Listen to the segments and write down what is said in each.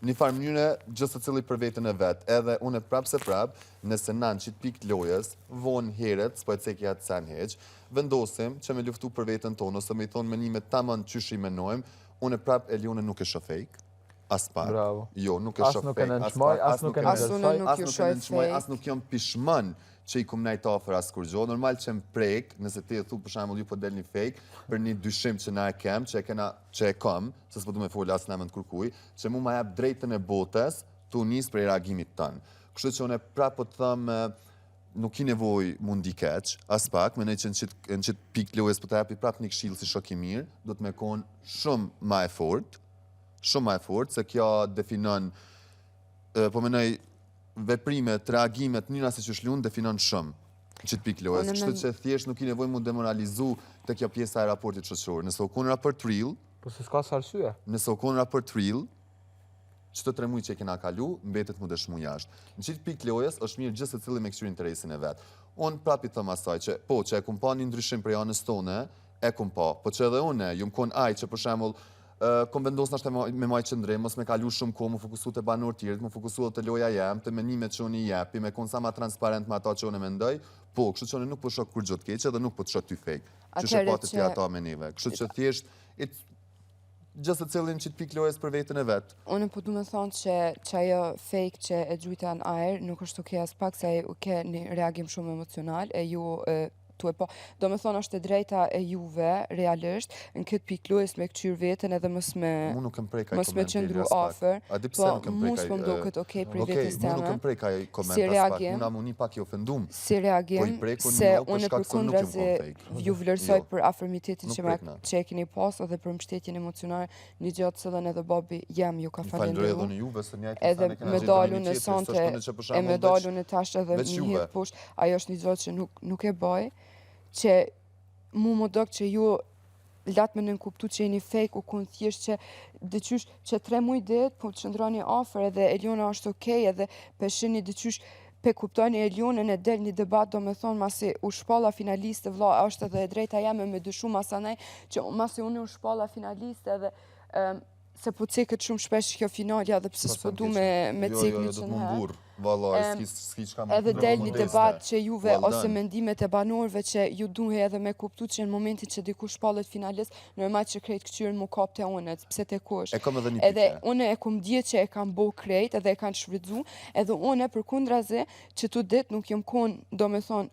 një farë mënyre gjithë se cili për vetën e vetë, edhe unë prapë se prapë, nëse nanë që të pikë lojës, vonë heret, s'po e cekja të sen heq, vendosim që me luftu për vetën tonë, ose me i thonë menimet tamën qysh i menojmë, unë prapë Elione nuk e shofejk, as pak. Bravo. Jo, nuk e shofejk, as pak, as nuk e nënçmoj, as nuk jam pishmën që i kum najt ofër as kur gjo. Normal që më prek, nëse ti e thu për shembull ju po del një fake, për një dyshim që na e kem, që e kam, se s'po du me folë as në kërkuj, që mu ma jap drejtën e botës, tu nis prej reagimit tënë. Kështu që unë prapë po të thëmë, nuk i nevoj mundi keq, as pak, me nej që në qitë pikë lojës po të japi prapë një këshilë si shok i mirë, do të me konë shumë ma e fort, se kjo definon, po me nej, veprimet, reagimet, njëra se që shlunë, definon shumë që të pikë lojës. Kështu që thjesht nuk i nevoj mu demoralizu të kjo pjesa e raportit shoqëror. Nëse u konë raport real, po se s'ka s'arsye. Nëse u konë raport real, që të 3 muaj që e kena kalu, mbetet mu dëshmu jashtë. Në qitë pikë lojës, është mirë gjithë se cili me këshyri interesin e vetë. Unë prapi thëmë asaj që, po, që e kum pa një ndryshim për janës tone, e kum pa. Po që edhe une, ju më konë aj që për shemull, kom vendos nështë me maj qëndrim, mos me kalu shumë ko, mu fokusu të banor tjirit, mu fokusu të loja jem, të menimet që unë i jepi, me konë sa ma transparent me ata që unë e mendoj, po, kështu që unë nuk po shok kur gjot keqe dhe nuk po të shok ty fake, që shë patë të ata me neve. Kështu që thjesht, gjithë të cilin që të pik lojës për vetën e vetë. Unë po du me thonë që ajo fake që e gjujta në ajer, nuk është të ke as pak, se u ke një reagim shumë emocional, e ju tu e po. Do me thonë është e drejta e juve, realisht, në këtë pikë lojës me këqyrë vetën edhe mës me qëndru ofër, po mu s'po mdo këtë okej për vetës teme. Mu nuk më prej kaj koment as pak, muna mu një pak i ofendum. Si reagim, se unë për kundra se ju vlerësoj për afirmitetin që e keni pas edhe për mbështetjen emocionale, një gjatë cëllën edhe babi jem ju ka falendru. Edhe medalu në sante, e medalu në tash edhe një hitë push, ajo është një gjatë që nuk e baj, që mu më dok që ju latë me nënkuptu që e një fake u kënë thjesht që dëqysh që 3 muj dit, po të qëndrani afer edhe Eliona është okej edhe peshini dëqysh pe kuptoni Elionën e del një debat do me thonë masi u shpalla finaliste vla është edhe e drejta jame me dëshu masanaj që masi unë u shpalla finaliste edhe se po cekët shumë shpesh kjo finalja dhe pëse s'po du me cekë një që nëherë. Edhe del një debat që juve ose mendimet e banorve që ju duhe edhe me kuptu që në momentin që diku shpallet finalist, normal që krejt këqyrën mu kap të unë, pse të kush. Edhe une e kum dje që e kam bo krejt edhe e kanë shfridzu, edhe une për kundrazi që tu dit nuk jom kon, do me thonë,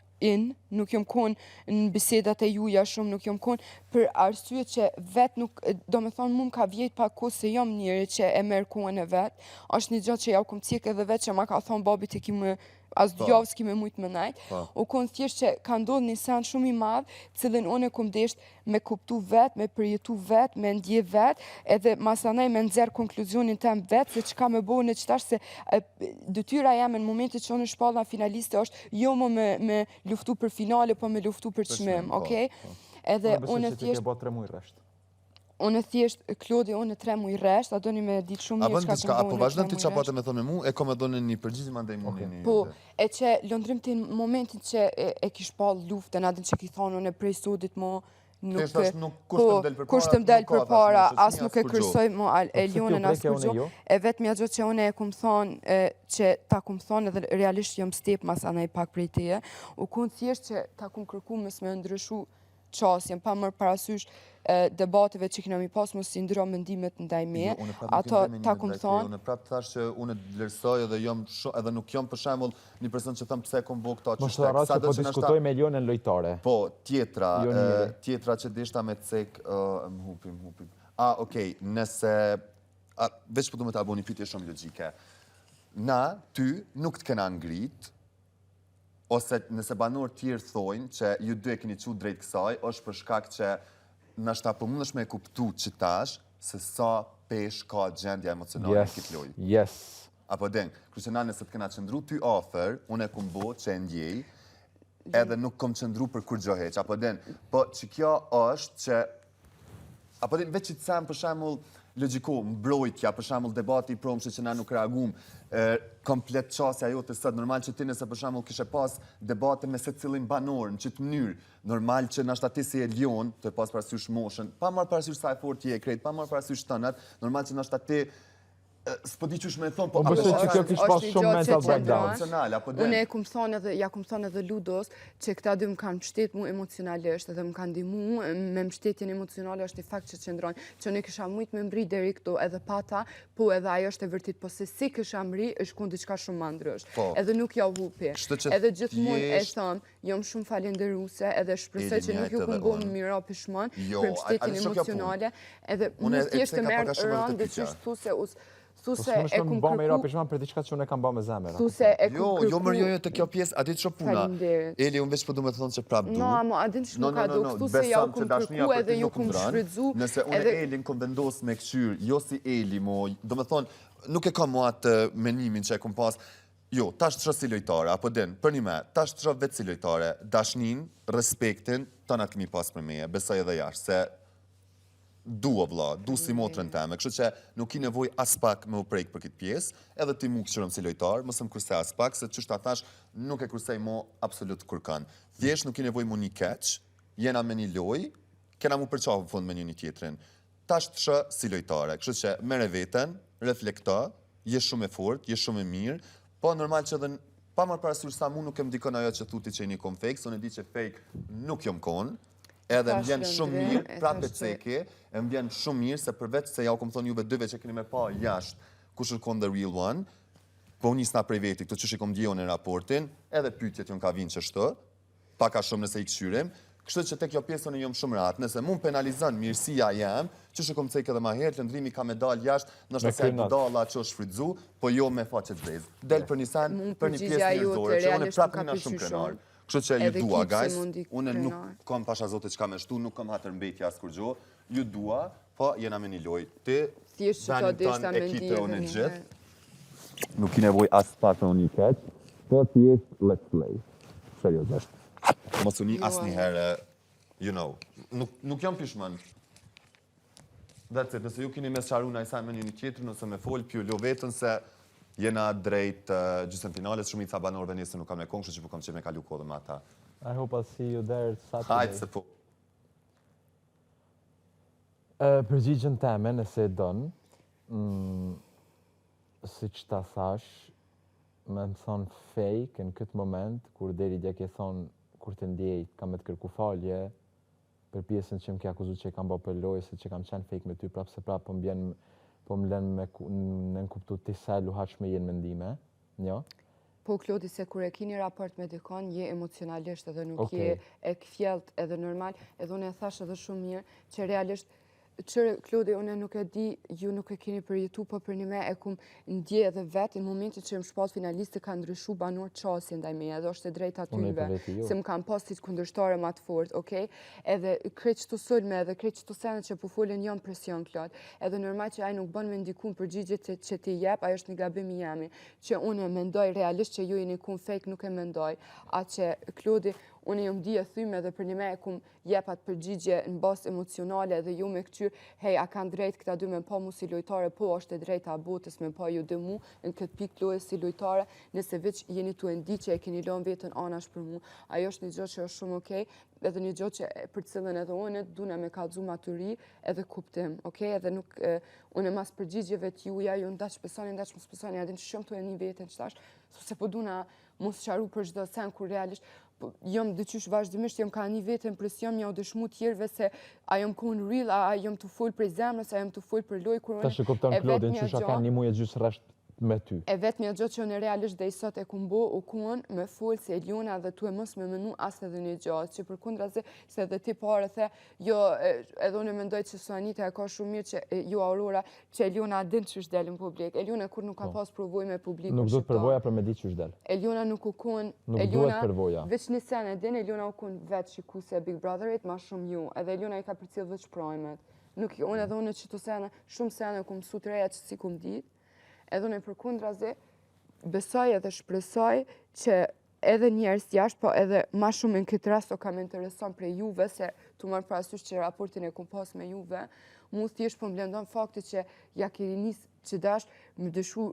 nuk jom kon në bisedat e juja shumë, nuk jom kon për arsye që vetë nuk, do me thonë mu m'ka vjet pa ko se jom njëri që e merë kohën e vetë, është një gjatë që ja u kom cik edhe vetë që ma ka thonë babi të kimë as djavë s'kime mujtë më najtë, u konë thjesht që ka ndodhë një sen shumë i madhë, cilin unë e kom desht me kuptu vetë, me përjetu vetë, me ndje vetë, edhe masanaj me nëzirë konkluzionin tem vetë, se që ka me bohë në qëtash se dëtyra jam në momentit që unë shpallë në finaliste është jo më me luftu për finale, po me luftu për qmim, okej? Edhe unë thjesht... Unë thjesht, Klodi, unë 3 muj resht, a do një me ditë shumë një që ka këmbo Apo vazhdojnë ti qa pate me thonë me mu, e kom e do në një përgjizim andaj mu një... Po, e që lëndrim ti në momentin që e kish pa luftën, adin që ki thonë unë e prej sodit mo, kush të mdel për para, as nuk e kërsoj mo Elionën as kur gjo, e vetë mja gjo që unë e kum thonë, që ta kum thonë edhe realisht jom step mas anaj pak prej teje, u kun thjesht që ta kum kërku mes me ndryshu qasjen, pa mërë parasysh debateve që kina mi pas mos si ndryra mendimet në daj me, ato ta kum thonë. Unë prapë thash që unë vlerësoj edhe nuk jom për shemull një person që thëmë pse kom bo këta që shtek. Më shtë që po diskutoj me Elionën lojtare. Po, tjetra që dishta me cek, më hupim. Okej, nëse, veç po du me ta bo një pytje shumë logike. Na, ty, nuk të kena ngrit, ose nëse banor tjerë thojnë që ju dy e keni qu drejt kësaj, është për shkak që nështë apo mund është me kuptu që tash se sa pesh ka gjendja emocionale në këtë lojë. Yes. Apo den, kërse na nëse të kena qëndru ty ofër, unë e kum bo që e ndjej, edhe nuk kom qëndru për kur gjoheq. Apo den, po që kjo është që, apo den, veç që të sem për shemull logjiko, mbrojtja, për shemull debati i promshë që na nuk reagum, komplet qasja jote sëtë, normal që ti nëse për shemull kishe pas debate me se cilin banor, në qitë mënyrë, normal që nështë ati si Elion, të pas parasysh moshën, pa marë parasysh sa e fort je krejt, pa marë parasysh tënat, normal që nështë ati S'po di qysh me thonë, po... Unë besoj që kjo kishë pas shumë mental breakdown. Unë e kumë thonë edhe Ludos që këta dy më kanë mbështet mu emocionalisht edhe më kanë ndihmu me mbështetjen emocionale është i fakt që qëndrojnë që ne kisha mujt me mbri deri këtu edhe pata, po edhe ajo është e vërtit, po se si kisha mbri është kun diçka shumë ma ndrysh. Edhe nuk ja hupi. Edhe gjithmonë e thëmë, jom shumë falenderuese edhe shpresoj që nuk ju këmë bo më mira pishmon për mbështetjen emocionale edhe mu thjesht të merë rëndë dhe që shtu se Thuse e kumë kërku... mira pishman për diçka që unë e kam ba me zemër. Thuse e kumë kërku... Jo, mërë jo të kjo pjesë, a ditë që puna. Eli, unë veç për du me të thonë që prap du. No, amo, a ditë që nuk ka du. Thuse ja u kumë kërku edhe ju kumë shfrydzu. Nëse unë e Eli në kumë vendosë me këqyr, jo si Eli, do me thonë, nuk e kam mua atë menimin që e kumë pas. Jo, tash të si lojtare, apo din, për një me, tash të vetë si lojtare, dashnin, respektin, ta na kemi pas për meje, besoj edhe jashtë, se dua vlla, du si motrën teme, kështu që nuk i nevoj as pak me u prejkë për këtë pjesë, edhe ti mu këshirëm si lojtar, mësëm kurse as pak, se qështë atash nuk e kursej mo absolut kërkan. Thjesht nuk i nevoj mu një keq, jena me një loj, kena mu përqafë fund me një tjetrin. Tash të shë si lojtare, kështu që mere veten, reflekta, jesh shumë e fort, jesh shumë e mirë, po normal që edhe pa marrë parasysh sa mu nuk e më dikon ajo që thuti që i një kom fake, se unë e di që fake nuk jom konë, edhe më vjen shumë mirë, prapë ceki, më vjen shumë mirë, se përveç se ja u kom thonë juve dyve që keni me pa jashtë kush është konë the real one, po unë njësna prej veti, këtë që shi kom djejo në raportin, edhe pytjet ju në ka vinë që shtë, paka shumë nëse i këshyrim, kështë që te kjo pjesën e jom shumë ratë, nëse mund penalizën mirësia jam, që shi kom ceki edhe ma herë, lëndrimi ka me dal jashtë, nështë se dala që është fridzu, po jo me faqet zezë. Del për një sen, për një pjesë njërzore, që unë prapë një shumë krenar. Kështë që ju dua, guys, unë nuk kam pasha zote që ka me shtu, nuk kam hatër mbetja as kur gjo, ju dua, po jena me një loj. Ti, banin tën e kite unë e gjithë, nuk i nevoj as pak në një keq, po t'jesht let's play. Seriosisht. Mos uni as një herë, you know, nuk jam pishman. That's it, nëse ju kini mes qaru në ajsan me një tjetër, nëse me fol, pju lo vetën se jena drejt gjysën finales, shumica banorëve njëse nuk kam në kongë, që po kam që me kalu kodë me ata. I hope I'll see you there Saturday. Hajtë se po. Përgjigjen teme, nëse e donë, si që ta thash, me më thonë fake në këtë moment, kur deri dje ke thonë, kur të ndjejt, kam me të kërku falje, për pjesën që më ke akuzu që i kam bo për lojë, se që kam qenë fake me ty, prapë se prapë, po më lënë me nënkuptu të selu haqë me jenë mendime, njo? Po, Klodi, se kur e kini raport me dikon, je emocionalisht edhe nuk je e këfjelt edhe normal, edhe unë e thash edhe shumë mirë, që realisht, qërë, Klodi, unë nuk e di, ju nuk e keni për YouTube, po për një me e kum ndje edhe vetë, në momentin që më shpat finalistë ka ndryshu banor qasje ndaj me, edhe është e drejt atyve, se më kam postit kundërshtare ma të fort, okej? Edhe krejt qëtu sulme, edhe krejt qëtu senet që po folin jam presion, Klod, edhe normal që aj nuk bën me ndikun për gjigjet që ti jep, ajo është një gabim i jemi, që unë mendoj realisht që ju i një kun fake nuk e mendoj, atë që, Klodi, unë jom di e thyme dhe për një me e kum jepat përgjigje në bas emocionale dhe ju me këqyr, hej, a kanë drejt këta dy me pa mu si lojtare, po është e drejt a botës me pa ju dhe mu në këtë pik loje si lojtare, nëse veç jeni tu e ndi që e keni lon vetën anash për mu. Ajo është një gjë që është shumë okej, edhe një gjë që për cilën edhe unë duna me kalzu maturi edhe kuptim, okej, edhe nuk, unë mas përgjigjeve t'juja, ju ndaç pesoni, ndaç mos pesoni, adin që shumë tu e një vetën qëtash, se po duna mos qaru për çdo sen, kur realisht jom dëqysh vazhdimisht, jom ka një vetën presion, mja u dëshmu tjerve se a jom kun real, a jom të full për zemrës, a jom të full për loj, kur unë... Ta që kupton Klodin, që shaka një muje gjysë rresht me ty. E vetë mja gjotë që unë realisht dhe i sot e kumbo u kun me full se Eliona dhe tu e mos me menu as edhe një gjatë, që për kundra se edhe ti pare the, jo, edhe unë mendoj që Suanita e ka shumë mirë që jo Aurora, që Eliona din që është delë në publik. Eliona kur nuk ka pas provoj me publiku. Nuk duhet përvoja për me di që është delë. Eliona nuk u kun... Nuk duhet përvoja. Veç një sen e din, Eliona u kun vetë shikuse Big Brotherit, ma shumë ju, edhe Eliona i ka për cilë veç projmet. Nuk, unë edhe unë që të sene, shumë sene kum su të reja që si kum dit, edhe unë për kundrazi besoj edhe shpresoj që edhe njerës jashtë, po edhe ma shumë në këtë rast o kam intereson për juve, se tu marrë parasysh që raportin e kum pas me juve, mu thjesht po më blendon fakti që ja kiri njës që dash më dëshu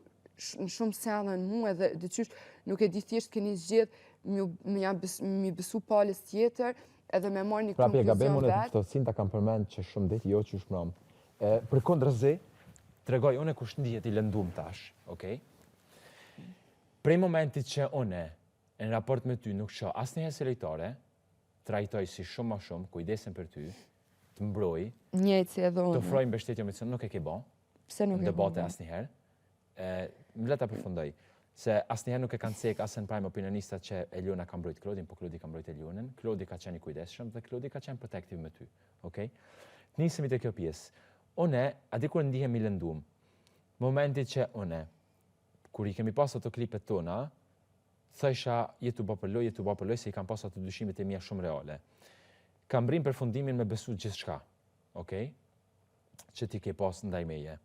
në shumë senën mu edhe dëqysh nuk e di thjesht këni zgjedh mi besu palës tjetër edhe me marrë një konkluzion vetë. Prapje, gabemon e të ftosin ta kam përmend që shumë dit, jo që shmram. Për kundrazi, tregoj une kush ndihet i lëndum tash, okej? Prej momentit që une, në raport me ty, nuk shoh asnjëherë si lojtare, trajtoj si shumë ma shumë, kujdesen për ty, të mbroj, njëjtë si edhe unë. të ofroj mbështetje emocionale, nuk e ke bo. Pse nuk e ke bo? Në debate asnjëherë. Më le ta përfundoj. Se asnjëherë nuk e kanë cek asën prime opinionistat që Eliona ka mbrojt Klodin, po Klodi ka mbrojt Elionën. Klodi ka qenë i kujdesshëm dhe Klodi ka qenë protective me ty. Okej? Nisemi te kjo pjesë. Une, a di kur ndihem i lëndum, momentit që une, kur i kemi pas ato klipet tona, thësha jetu ba për loj, se i kam pas ato dyshimit e mia shumë reale. Kam brim për fundimin me besu gjithçka, okej? Që ti ke pas ndaj meje.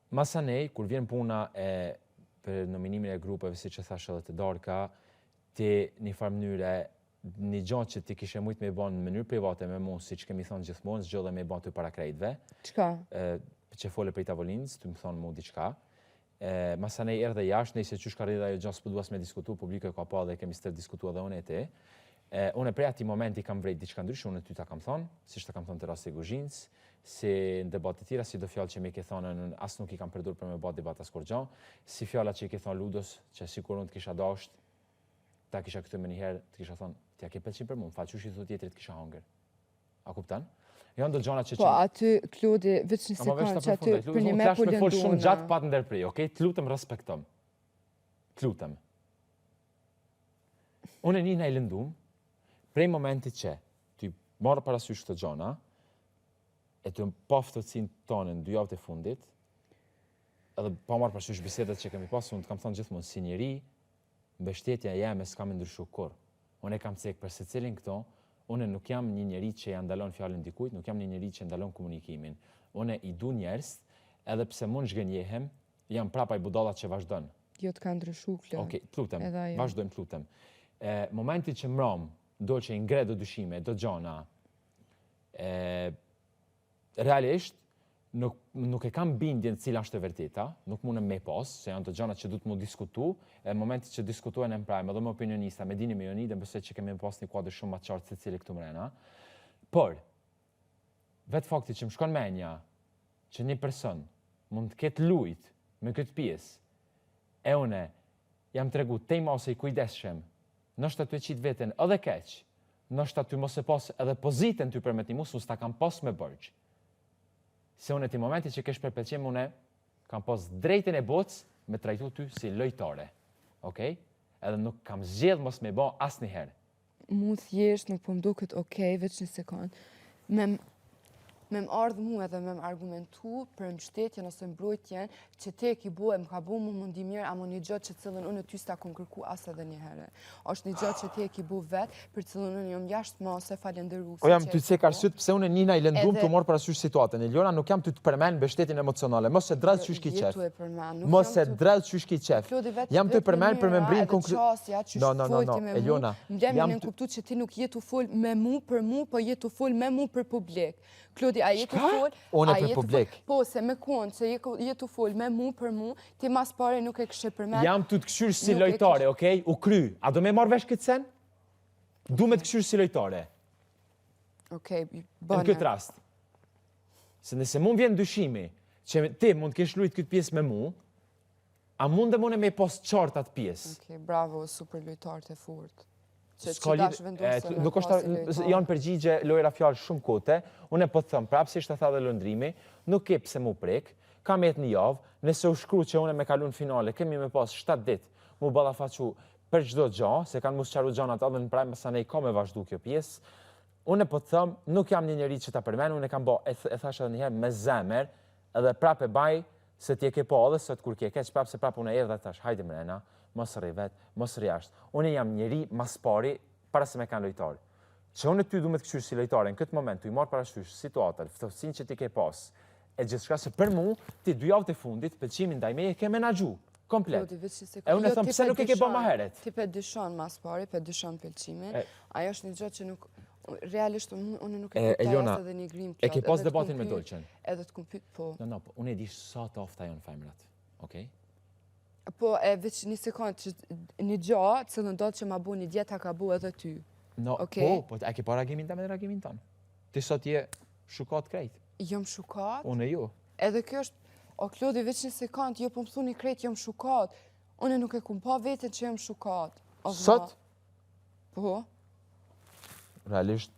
Masanej, kur vjen puna për nominimin e grupeve, si që thash edhe të Darka, ti një farë mënyre, një gjatë që ti kishe mujtë me i banë në mënyrë private me mu, si që kemi thonë gjithmonë, zgjodhe dhe me i banë të para krejtve. Qka? Që fole për i tavolinës, të më thonë mu diqka. Masanej erdhe jashtë, nëjse që shka rrida jo gjatë s'pëduas me diskutu, publiko e ka pa dhe kemi stër diskutua dhe unë e ti. Unë prej ati momenti kam vrejt diçka ndryshë, unë ty ta kam thonë, si shta kam thonë të rasti Guzhinës, si në debatë tjera, si do fjallë që mi ke thonë, asë nuk i kam përdur për me bat debat as kur gjo, si fjalla që i ke thonë Ludos, që sikur unë të kisha dasht, ta kisha këtë me njëherë, të kisha thonë, tja ke pëlqim për mu, falë që shi thu tjetërit kisha hangër. A kuptan? Janë do gjona që që... Po, aty, Klodi, veç një sekundë, që aty për një me po lënduna. Shumë gjatë pat ndërprej, okej? Të lutem respektom. Të lutem. Unë e një në i lëndum, prej momentit që ty marrë parasysh të gjona, e të paftëtsin tonën 2 javët e fundit, edhe pa marrë parasysh bisedet që kemi pasur, unë të kam thonë gjithmonë si njeri, mbështetja jeme s'kam ndryshu kur. Unë e kam cek për se cilin këto, unë nuk jam një njeri që ja ndalon fjallën dikujt, nuk jam një njeri që ndalon komunikimin. Unë i du njerës, edhe pse mund zhgënjehem, jam prapa i budalla që vazhdojnë. Jo të ka ndryshu, Klod. Okej, të lutem, vazhdojmë të lutem. Momentit që mram, do që i ngre do dyshime, do gjona, realisht, nuk e kam bindjen cila është e vërteta, nuk mundem me pas, se janë të gjona që du të mu diskutu, momentit që diskutuen e mprajme, edhe me opinionista, me dini me joni, dhe mbëse që kemi pas një kuadrë shumë ma qartë se cili këtu mrena. Por, vetë fakti që më shkon menja, që një person mund të ketë lujt me këtë pjesë, e une, jam të regu tej ma ose i kujdeshem, nështë të e qitë veten edhe keq, nështë të mos e pas edhe pozitën të përmetni mu, su s'ta kam pas me bërgjë. Se unë e ti momenti që kesh përpeqim, unë kam pas drejten e bocë me trajtu ty si lojtare. Okej? Edhe nuk kam zgjedh mos me ba asë njëherë. Mu thjesht nuk po mduket okej, veç një sekund. Me më ardhë mu edhe me më argumentu për mbështetjen ose mbrojtjen që te ki bo e më ka bo mu mundi mirë, amo një gjatë që cilën unë ty s'ta kom kërku asë edhe një herë. Është një gjatë që te ki bo vetë, për cilën unë jom jashtë ma ose falenderu. O jam ty të cek arsyet pëse unë njëna i lëndum të morë parasysh situatën. Eliona, nuk jam ty të përmen mbështetjen emocionale. Mos e dredh qysh ki qef. Mos e dredh qysh ki qef. Jam ty përmen për me mbrin konkret. Eliona. Mdemi në kuptu që ti nuk jetu full me mu për mu, po jetu full me mu për publik. Klodi, a jetu full... Unë e për publik? Po, se me konë që jetu full me mu për mu, ti mas pare nuk e këshe përmen. Jam të këshyr si lojtare, okej? U kry. A do me marrë vesh këtë sen? Du me të këshyr si lojtare. Okej, bëne. Në këtë rast. Se nëse mund vjen dyshimi që ti mund të kesh lujt këtë pjesë me mu, a mund dhe mune me post qartë atë pjesë? Okej, bravo, super lojtarë të furt. Nuk është janë përgjigje lojra fjallë shumë kote, unë e po të thëmë prapë, si shtë tha dhe lëndrimi, nuk ke pse mu prek, kam jetë një javë, nëse u shkru që unë me kalun finale, kemi me pas 7 dit, mu balafaqu për gjdo gja, se kanë mu sëqaru gjanat edhe në prajmë, sa ne i ka me vazhdu kjo pjesë, unë e po të thëmë, nuk jam një njëri që ta përmenu, unë e kam bo, e thash edhe njëherë me zemer, edhe prapë e baj, se ti e ke po edhe, sot kur ke keq, prapë se prapë unë e erdhe thash, hajde mrena, mos rri vet, mos rri jashtë. Unë jam njeri mas pari para se me kanë lojtarë. Që unë ty du me të këshysh si lojtare, në këtë moment, tu i marë parasysh situatër, ftofsin që ti ke pas, e gjithçka se për mu, ti 2 javët e fundit, pëlqimin ndaj meje ke menagju, komplet. E unë e thëmë, pse nuk e ke bë ma heret? Ti pe dyshon mas pari, pe dyshon pëlqimin, ajo është një gjatë që nuk, realisht unë nuk e kuptaj edhe një grim e ke pas debatin me Dolqen? Edhe të kumpyt, po. Unë e di sa të ofta jonë femrat, okej? Po, e veç një sekundë që një gjatë, cilën do të që ma bu një djeta ka bu edhe ty. Po, e ke pa reagimin të me dhe reagimin tonë. Ti sot je shukat krejt. Jom shukat? Unë e ju. Edhe kjo është, O, Klodi, veç një sekund, jo po më thuni krejt jom shukat. Une nuk e kum pa vetën që jom shukat. Sot? Po. Realisht.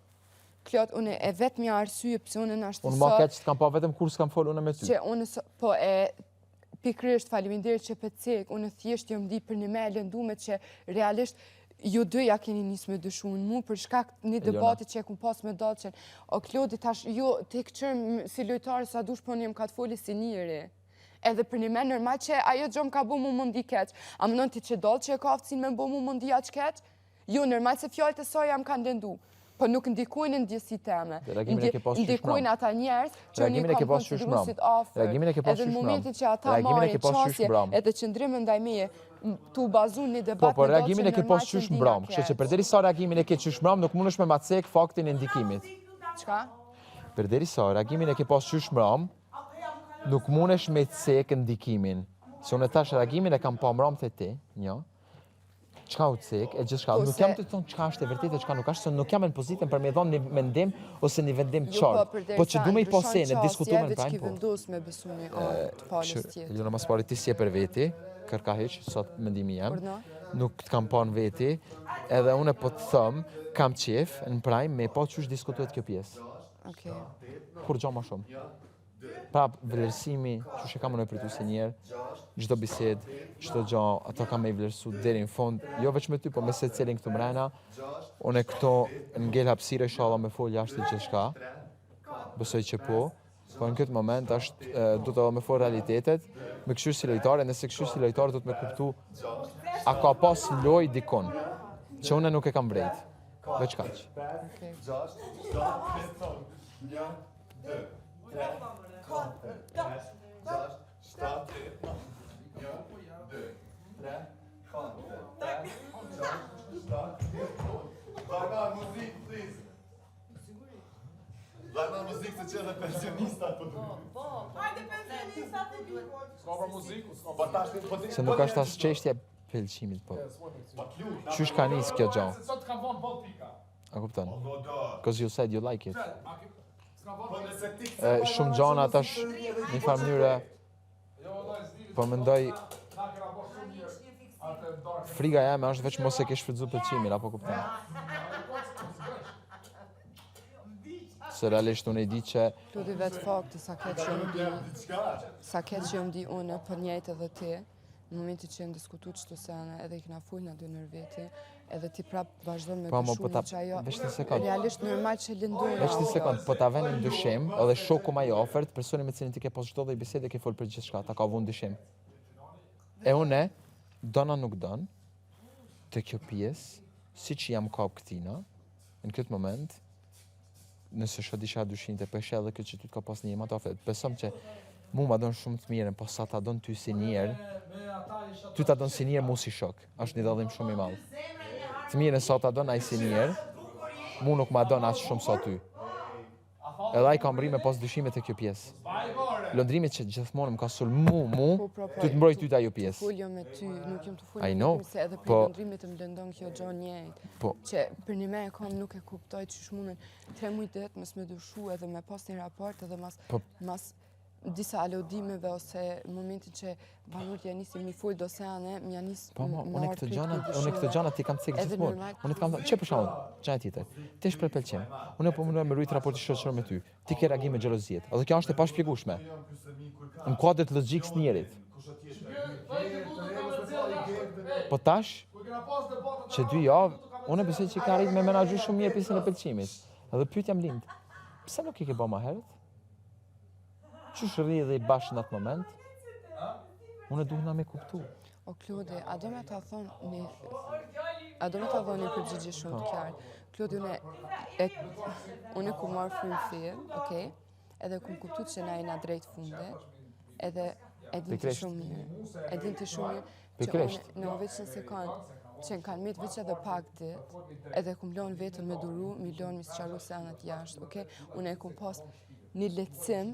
Klod, une e vetë mja arsye, pëse une në ashtë Unë ma keq s'kam pa vetëm kur s'kam folë une me ty. Që une, po pikrisht faleminderit që për cek, une thjesht jom di për një me lëndume që realisht ju dëja keni njësë me dëshu në mu për shkak një debati që e kum pas me dalë që o Klodi tash jo të këqërm si lojtarë sa dush po njëm ka të foli si njëri. Edhe për një me nërma që ajo gjom ka bo mu mundi keq. A më nënë ti që dalë që e ka aftësin me bo mu mundi aq keq? Jo, nërma që fjallët e saj jam kanë lëndu. Po nuk ndikojnë në ndjesi teme. Ndikojnë ata njerës që një kam konsiderusit afer. Edhe në momentin që ata marrin qasje edhe qëndrimë ndaj meje, tu bazu një debat po reagimin e ke pas qysh mbram. Kështu që përderisa reagimin e ke qysh mbram, nuk mundesh me macek faktin e ndikimit. Çka? Përderisa reagimin e ke pas qysh mbram, nuk mundesh me cek ndikimin. Se unë tash reagimin e kam pa mbram te ti, një. Çka u cek, e gjithçka. Nuk jam të thonë çka është e vërtetë e çka nuk është, se nuk jam në pozitën për me dhënë një mendim ose një vendim qartë. Po që du me i pose në diskutuar në prime, po. Vendos me besumi të palës tjetër. Luna mas pari ti si e për veti, kërka heq, sot mendimi jam. Nuk të kam pa në veti, edhe unë po të thëmë, kam qef në prime me po qysh diskutuet kjo pjesë. Kur gjo ma shumë. Prap, vlerësimi, që që kam në e për tu se njerë, gjdo bised, gjdo gjo, ato kam me i vlerësu deri në fond, jo veç me ty, po me se cilin këtu mrena, unë e këto ngell hapsire shala me folë jashtë të gjithë shka, besoj që po në këtë moment është, du të me folë realitetet, me këshur si lojtare, nëse këshur si lojtare du të me kuptu, a ka pas loj dikon, që unë nuk e kam vrejt, veç kaq. Lajma muzik se që edhe pensionistat për du. Hajde pensionistat të duhet. Ska për muziku, Se nuk është asë qeshtje pëlqimit, po. Qysh ka njës kjo gjo? A kupton? Because you said you like it. Shumë gjona tash një farë mënyre, po mendoj, friga jame është veç mos e ke shfrytzu pëlqimin, apo kupton? Se realisht unë e di që... Klodi vetë fakti sa keq që jom di unë, për njejtë edhe ti, në momenti që jenë diskutu qëto sene, edhe i këna full në dy nër veti, edhe ti prap vazhdojnë me dyshu në që ajo... Realisht normal që lindojnë... Veç një sekund, po ta venin dyshim, edhe shoku ma i ofert, personi me cilin ti ke pos çdo dhe i bisede ke folë për gjithë shka, ta ka vun dyshim. E une, dona nuk don, të kjo pjesë, si që jam kap këtina, në këtë moment, nëse shë disha dyshim të peshe edhe këtë që ty të ka pas një imat ofert, besom që mu ma donë shumë të mirën, po sa ta donë ty si njerë, ty ta donë si njerë mu si shok, është një dallim shumë i madhë. Të mirën sa ta donë aj si njerë, mu nuk ma donë asë shumë sa ty. Edhe aj ka mri me pas dyshimet e kjo pjesë. Lëndrimit që gjithmonë më ka sul mu, ty të mbroj ty të ajo pjesë. Foljo me ty, nuk jem të foljo I me know, ty, se edhe për po- lëndrimit të më lëndon kjo gjo njejt. Po. Që për një me e kam nuk e kuptoj që shmunën 3 mujtë det mes me dushu edhe me pas një raport edhe mas disa alodimeve ose në momentin që banur t'ja nisi mi full dosjane, m'ja nisi Unë këtë gjana ti kam cekë gjithmonë. Unë të kam thënë, që për shkakun, gjana tjetër. Ti shpreh pëlqim. Unë po mundoj me rujt raporti shoqëror me ty. Ti ke reagim me xheloziet. Edhe kjo është e pashpjegueshme. Në kuadër të logjikës të njerit. Po tash që 2 javë, unë besoj që ka arrit me menaxhu shumë mirë pjesën e pëlqimit. Edhe pyetja më lind. Pse nuk i ke bë më herët? Qysh rri dhe i bashkë në atë moment? Unë duhet na me kuptu. O Klodi, a do me ta thonë një përgjigje shumë të qartë. Klodi, unë ku marrë frymë film, okej? Edhe ku më kuptu që na jena drejt fundit, edhe edhin të shumë mirë. Që unë në veç në sekund, që në kanë mitë veç edhe pak dit, edhe ku më lonë vetën me duru, mi lonë mi sëqaru se anët jashtë, okej? Unë e ku më pas një letësim,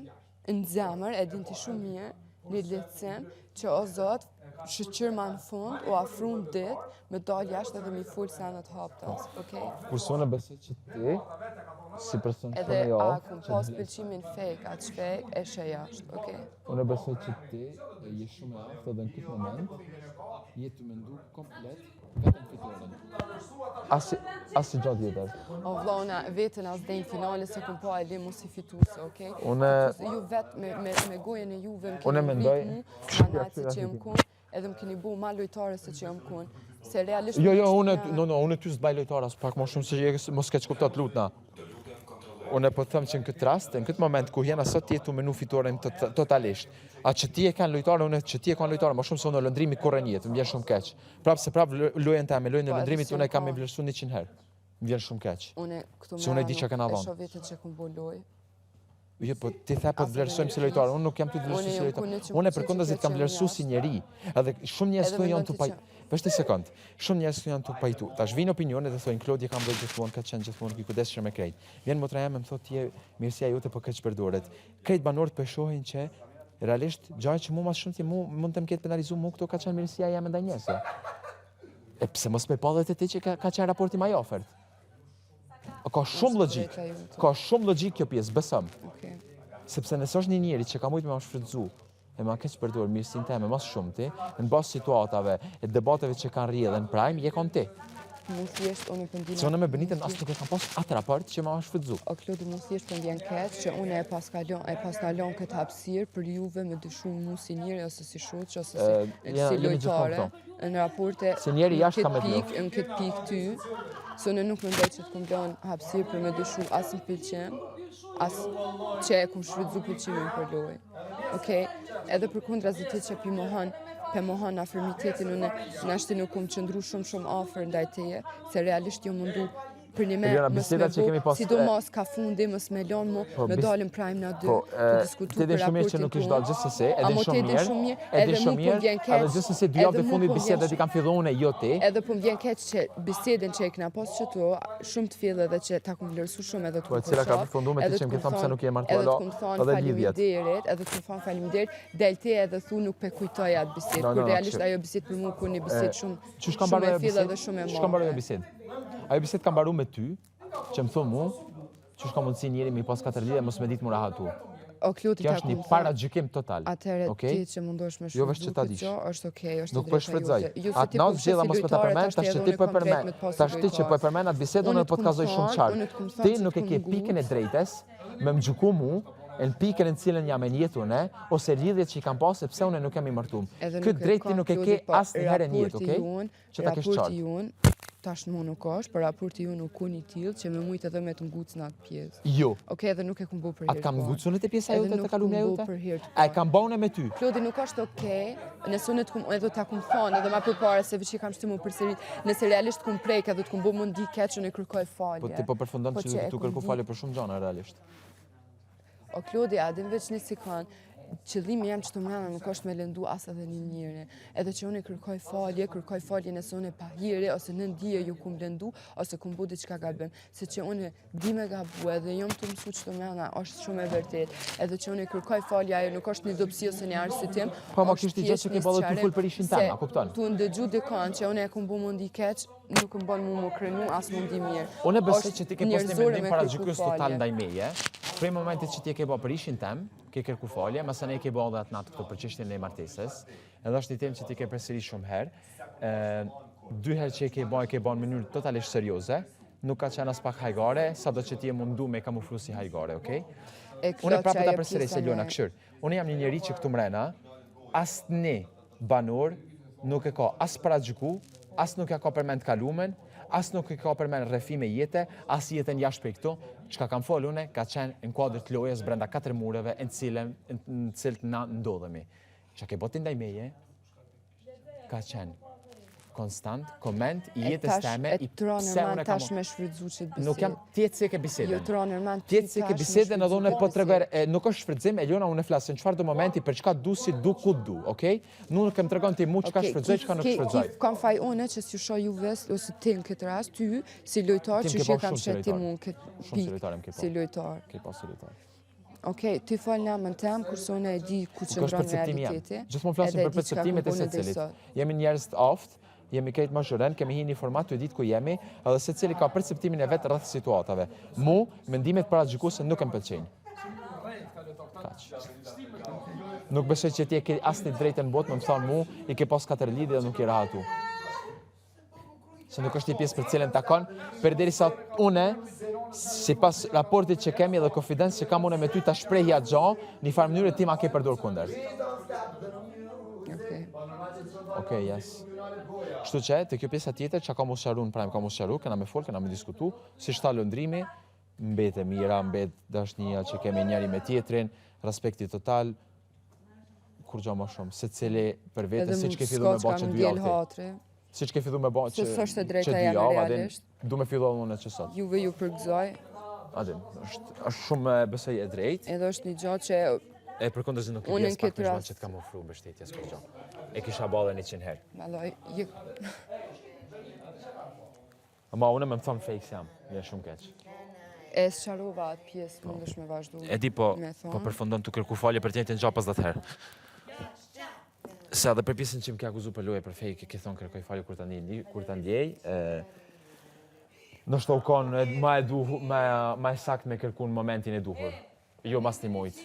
në zemër, e din të shumë mirë, një letësim, që o Zot, shëqyrë ma në fund, o afru në dit, me dalë jashtë edhe mi full se anët haptas, okej? Kurse unë besoj që ti, Si person që Edhe jo. a kum pas pëlqimin fake, atë shfake, e shë jashtë, okej? Unë besoj që ti je shumë e aftë dhe në këtë moment je të mendu komplet vetëm fitoren. Asë gjatë tjetër. O vlla, una vetën as dejnë finale se kum pa e li mu si fituse, okej? Ju vetë me gojën e juve më keni rrit mu, manat se që jëm kun, edhe më keni bu ma lojtare se që jëm kun. Se realisht... Jo, unë ty s'baj lojtare as pak më shumë se mos keq kuptat lutna. Unë po them që në këtë rast, në këtë moment ku jena sot ti e tu menu fitoren totalisht. A që ti e kanë lojtare, unë që ti e kanë lojtare, më shumë se unë lëndrimi kurrë njetë, më vjen shumë keq. Prapë se prapë lojën ta me lojën e lëndrimit, unë e kam me vlerësu 100 herë. Më vjen shumë keq. Se unë e di që kanë e avon. shoh vetët që kum bo loj. Jo, po ti the po të vlerësojmë si lojtar, unë nuk jam ty të vlerësoj si lojtar. Unë përkundëzit kam vlerësu si njeri. Edhe shumë njerëz këtu janë tu pajtu. Vështë një sekond. Shumë njerëz këtu janë tu pajtu. Tash vinë opinionet dhe thonë Klodi kam bërë gjithmonë, ka qenë gjithmonë i kujdesshëm me krejt. Vjen motra jam më thotë ti mirësia jote po keq përdoret. Krejt banorët po shohin që realisht gjëja që mua më shumë ti mund të më ketë penalizuar mua këto ka qenë mirësia jam ndaj njerëzve. E pse mos me pallet e ti që ka qenë raporti më i ofert? Ka shumë logjik. Ka shumë logjik kjo pjesë, besëm. Sepse nëse është një njeri që ka mujtë me më shfrytëzu e ma keq përdorur mirësinë time mas shumë ti, në bazë situatave e debateve që kanë rrjedhë në prime, je kon ti. Mund thjesht unë po ndjen. Se unë me Benitën as nuk e kam pas atë raport që ma shfrytëzu. O Klodi, mund thjesht po ndjen keq që unë e pas kalon këtë hapësirë për juve me dyshu mu si njeri ose si shoq ose si lojtare në raporte në këtë pikë ty. Se unë nuk mendoj që të kum lënë hapësirë për me dyshu as në pëlqim, as që e kum shfrytëzu pëlqimin për lojë. Okej? Edhe përkundrazi ti që pe mohon afirmitetin, unë nashti nuk kum qëndru shumë afër ndaj teje, se realisht jo mundu për një me sidomos ka fundi, mës me lonë mu, me dalin prime në dy, të diskutu për raportin që nuk ishtë dalë gjithsesi, edhe shumë mirë, edhe gjithsesi 2 javë dhe fundit bisedet i kam fillu unë e jo ti. Edhe po më vjen keq që bisedin që e kena pas që tu, shumë të fillë edhe që ta kum vlerësu shumë edhe të kum cila ka përfundu me ti që më këtë thamë se nuk je martuar edhe lidhjet. Edhe të kum thonë faleminderit, del ti edhe thu nuk pe kujtoj atë bisedë, kur realisht ajo bisedë për mu kur një bisedë shumë e fillë edhe shumë e marrë. Ajo bisedë kam mbaru me ty, që më thonë mu, që shka mundësi njeri mi pas 4 lidhe, mos me ditë mu rahatu. Kjo është një paragjykim total. Atëherë ti që mundosh me jo vesh që ta dish. Është okej, është nuk po shfrytëzoj. Atë natë zgjedha mos me ta përmend, tash që ti po përmend. Tash ti që po përmend atë bisedë, unë po të kazoj shumë qartë. Ti nuk e ke pikën e drejtës me më gjyku mu në pikën në cilën jam e njetune, ose lidhjet që i kam pas sepse unë nuk jam i martuar. Këtë drejt ti nuk e ke asnjëherë në jetë, okej? Që ta kesh qartë. Tash mu nuk është, për raporti ju nuk ku një tillë që me mujtë edhe me të ngucë në atë pjesë. Jo. Okej, edhe nuk e kum bo për herë. A kam ngucë unë të pjesa jote të kalumja jote? A e kam bone me ty? Klodi, nuk është okej, nëse unë edhe ta kum thonë, edhe ma përpare se vëqi kam shtimu përsërit, nëse realisht kum prejk edhe të kum bo mundi keq, unë e kërkoj falje. Po ti po përfundon që tu kërku falje për shumë gjana realisht. O Klodi, adin veç një sikon, qëllimi jam që të mrena nuk është me lëndu as edhe një njëri. Edhe që unë kërkoj falje nëse unë e pahiri, ose në ndije ju kum lëndu, ose kum bu diçka gabim. Se që unë di me gabu edhe jom të mësu që të mrena është shumë e vërtet. Edhe që unë kërkoj falje, ajo nuk është një dobësi ose një arsytim. Po ma kishti gjithë që ke balë të full për ishin tem, a kupton? Tu ndëgju dikon që unë e kum bu mundi keq, nuk më bon mu krenu as mundi mirë. Unë besoj që ti ke pas një mendim paragjykës total ndaj meje. Prej momentit që ti e ke bë për ishin tem, ke kërku falje, mëse ne ke bë edhe atë natë këto për çështjen e martesës. Edhe është një temë që ti ke përsëri shumë herë. 2 herë që e ke bë në mënyrë totalisht serioze, nuk ka qenë as pak hajgare, sado që ti e mundu me kamuflu si hajgare, okej? Unë prapë ta përsëri se Lona këshir. Unë jam një njeri që këtu mrena, asnjë banor nuk e ka as paragjyku, as nuk e ka përmend kalumen, as nuk e ka përmend rrëfime jete, as jetën jashtë prej këtu. Çka kam folur unë ka qenë në kuadër të lojës brenda 4 mureve në cilët na ndodhemi. Çka ke botin ndaj meje ka qenë konstant, koment i jetës teme, i pse unë kam... tash me shfrytëzu që të bisedë. Nuk jam tjetë se ke bisedën. Jo, Tronerman, tjetë se ke bisedën edhe unë po të regoj, nuk është shfrytëzim, Eliona unë e flasë, në qëfar do momenti, për çka du si du ku du, okej? Nuk kem të regon ti mu çka shfrytëzoj, çka nuk shfrytëzoj. Kam faj une që si shoh Juves, ose ti në këtë rast, ty, si lojtar, që shi kam shetë ti mu në këtë pikë, si lojtar. Ke pas si lojtar. Okej, ty fal në amën tem, kurse unë e di ku qëndron realiteti. Gjithmonë flasim për perceptimet e secilit. Jemi njerëz të aftë, jemi krejt më zhëren, kemi hi një format të ditë ku jemi, edhe se cili ka perceptimin e vetë rreth situatave. Mu, mendimet paragjykuse nuk më pëlqejnë. Nuk besoj që ti e ke asnjë drejtë në botë më thonë mu, i ke pas 4 lidhje dhe nuk i rahatu. Se nuk është një pjesë për cilën takon, përderisa une, sipas raportit që kemi dhe konfidencë që kam une me ty ta shprehja gjo, një farë mënyrë ti ma ke përdor kundër. Okej, yes. Kështu që, të kjo pjesa tjetër që ka mos sharu në prajmë, ka mos sharu, kena me folë, kena me diskutu, si shta lëndrimi, mbet e mira, mbet dashnia që kemi njëri me tjetrin, respekti total, kur gjo më shumë, se cili për vete, si që ke fillu me bo që 2 javë. Si që ke fillu me bo që 2 javë, adin, du me fillu në që sot. Juve ju përgëzoj. Adin, është shumë besoj e drejt. Edhe është një gjo që... E për kondërzi nuk i bjes pak përshman që t'ka më ofru mbështetjes për gjo. E kisha bale 100 herë. Maloj, Ma une me më thonë fake jam, një shumë keq. E s'qarova atë pjesë, mundesh me vazhdu. E di po përfundon të kërku falje për tjetin gjo pas 10 herë. Se edhe për pjesën që më ke akuzu për loje për fake, ke thonë kërkoj falje kur ta ndjej, nështë u konë ma e sakt me kërku në momentin e duhur. Jo mas një mujtë.